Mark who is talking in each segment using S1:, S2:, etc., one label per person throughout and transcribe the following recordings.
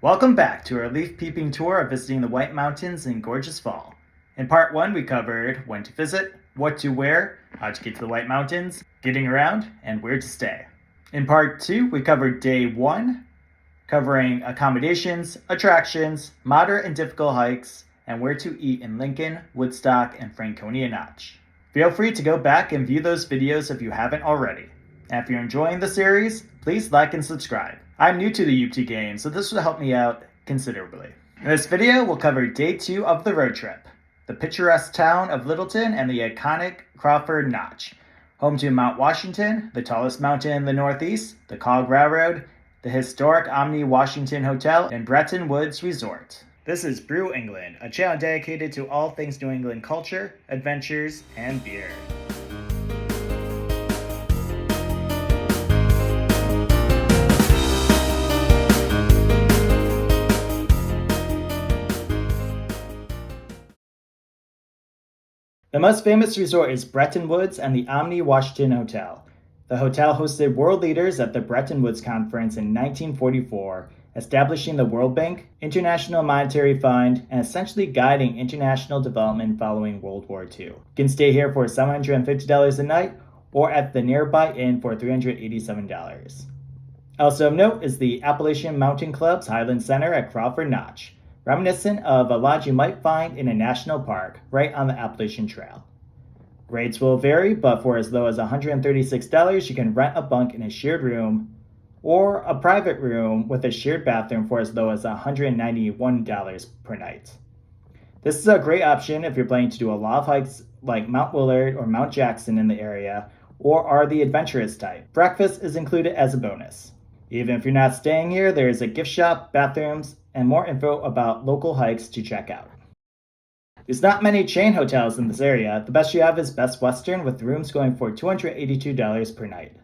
S1: Welcome back to our leaf peeping tour of visiting the White Mountains in gorgeous fall. In part 1, we covered when to visit, what to wear, how to get to the White Mountains, getting around, and where to stay. In part 2, we covered day 1, covering accommodations, attractions, moderate and difficult hikes, and where to eat in Lincoln, Woodstock, and Franconia Notch. Feel free to go back and view those videos if you haven't already. And if you're enjoying the series, please like and subscribe. I'm new to the UT game, so this will help me out considerably. In this video, we'll cover day 2 of the road trip, the picturesque town of Littleton and the iconic Crawford Notch, home to Mount Washington, the tallest mountain in the Northeast, the Cog Railroad, the historic Omni Washington Hotel, and Bretton Woods Resort. This is Brew England, a channel dedicated to all things New England culture, adventures, and beer. The most famous resort is Bretton Woods and the Omni Washington Hotel. The hotel hosted world leaders at the Bretton Woods Conference in 1944, establishing the World Bank, International Monetary Fund, and essentially guiding international development following World War II. You can stay here for $750 a night or at the nearby inn for $387. Also of note is the Appalachian Mountain Club's Highland Center at Crawford Notch, reminiscent of a lodge you might find in a national park right on the Appalachian Trail. Rates will vary, but for as low as $136, you can rent a bunk in a shared room or a private room with a shared bathroom for as low as $191 per night. This is a great option if you're planning to do a lot of hikes like Mount Willard or Mount Jackson in the area, or are the adventurous type. Breakfast is included as a bonus. Even if you're not staying here, there is a gift shop, bathrooms, and more info about local hikes to check out. There's not many chain hotels in this area. The best you have is Best Western, with rooms going for $282 per night.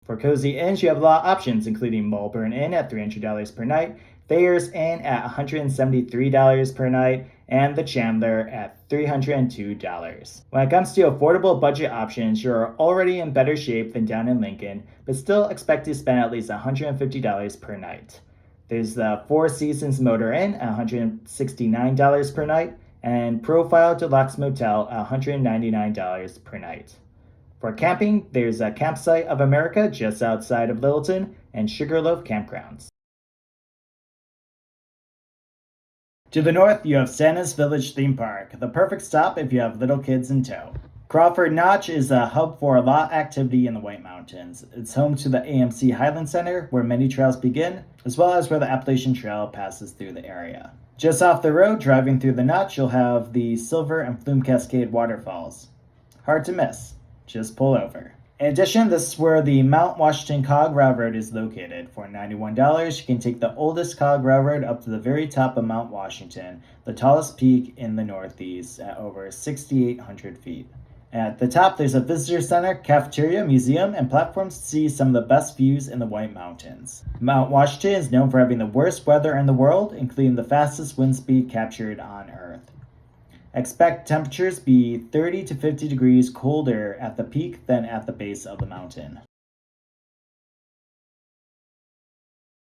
S1: For cozy inns, you have a lot of options, including Mulburn Inn at $300 per night, Thayer's Inn at $173 per night, and the Chandler at $302. When it comes to affordable budget options, you're already in better shape than down in Lincoln, but still expect to spend at least $150 per night. There's the Four Seasons Motor Inn at $169 per night, and Profile Deluxe Motel at $199 per night. For camping, there's a Campsite of America just outside of Littleton and Sugarloaf Campgrounds. To the north, you have Santa's Village Theme Park, the perfect stop if you have little kids in tow. Crawford Notch is a hub for a lot of activity in the White Mountains. It's home to the AMC Highland Center, where many trails begin, as well as where the Appalachian Trail passes through the area. Just off the road, driving through the Notch, you'll have the Silver and Flume Cascade waterfalls. Hard to miss. Just pull over. In addition, this is where the Mount Washington Cog Railroad is located. For $91, you can take the oldest Cog Railroad up to the very top of Mount Washington, the tallest peak in the Northeast at over 6,800 feet. At the top, there's a visitor center, cafeteria, museum, and platforms to see some of the best views in the White Mountains. Mount Washington is known for having the worst weather in the world, including the fastest wind speed captured on Earth. Expect temperatures be 30 to 50 degrees colder at the peak than at the base of the mountain.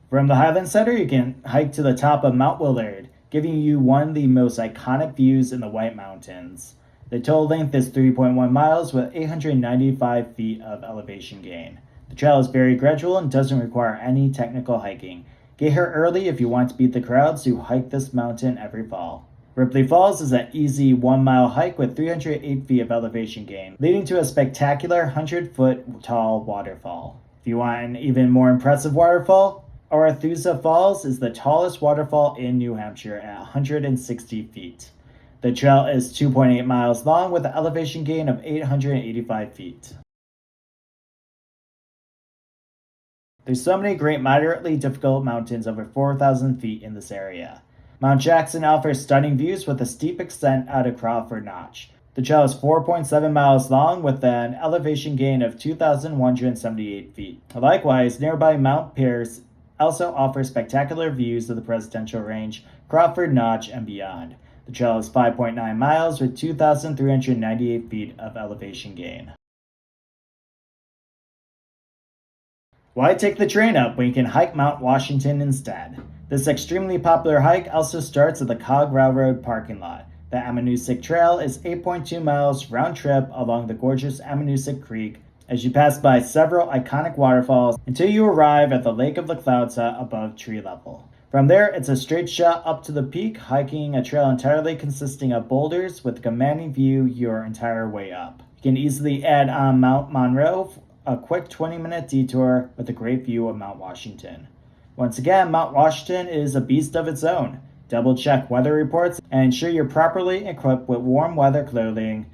S1: From the Highland Center, you can hike to the top of Mount Willard, giving you one of the most iconic views in the White Mountains. The total length is 3.1 miles with 895 feet of elevation gain. The trail is very gradual and doesn't require any technical hiking. Get here early if you want to beat the crowds who hike this mountain every fall. Ripley Falls is an easy 1-mile hike with 308 feet of elevation gain, leading to a spectacular 100-foot tall waterfall. If you want an even more impressive waterfall, Aerethusa Falls is the tallest waterfall in New Hampshire at 160 feet. The trail is 2.8 miles long with an elevation gain of 885 feet. There's so many great moderately difficult mountains over 4,000 feet in this area. Mount Jackson offers stunning views with a steep ascent out of Crawford Notch. The trail is 4.7 miles long with an elevation gain of 2,178 feet. Likewise, nearby Mount Pierce also offers spectacular views of the Presidential Range, Crawford Notch, and beyond. The trail is 5.9 miles with 2,398 feet of elevation gain. Why take the train up when you can hike Mount Washington instead? This extremely popular hike also starts at the Cog Railroad parking lot. The Aerethusa Trail is 8.2 miles round trip along the gorgeous Aerethusa Creek as you pass by several iconic waterfalls until you arrive at the Lake of Aerethusa above tree level. From there, it's a straight shot up to the peak, hiking a trail entirely consisting of boulders with a commanding view your entire way up. You can easily add on Mount Monroe, a quick 20-minute detour with a great view of Mount Washington. Once again, Mount Washington is a beast of its own. Double check weather reports and ensure you're properly equipped with warm weather clothing,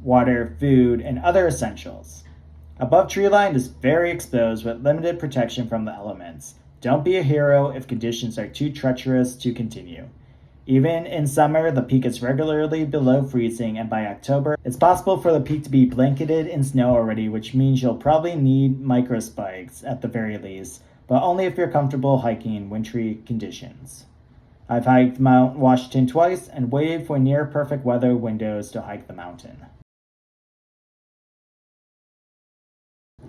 S1: water, food, and other essentials. Above treeline is very exposed with limited protection from the elements. Don't be a hero if conditions are too treacherous to continue. Even in summer, the peak is regularly below freezing, and by October, it's possible for the peak to be blanketed in snow already, which means you'll probably need microspikes at the very least, but only if you're comfortable hiking in wintry conditions. I've hiked Mount Washington twice and waited for near perfect weather windows to hike the mountain.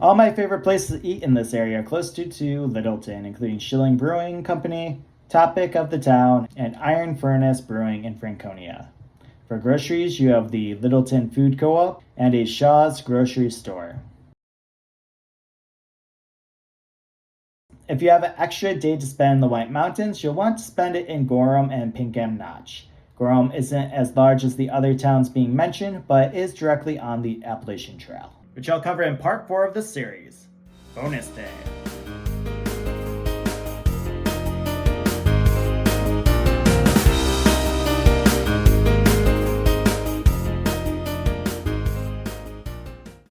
S1: All my favorite places to eat in this area are close to Littleton, including Schilling Brewing Company, Topic of the Town, and Iron Furnace Brewing in Franconia. For groceries, you have the Littleton Food Co-op and a Shaw's grocery store. If you have an extra day to spend in the White Mountains, you'll want to spend it in Gorham and Pinkham Notch. Gorham isn't as large as the other towns being mentioned, but is directly on the Appalachian Trail, which I'll cover in part 4 of this series. Bonus Day.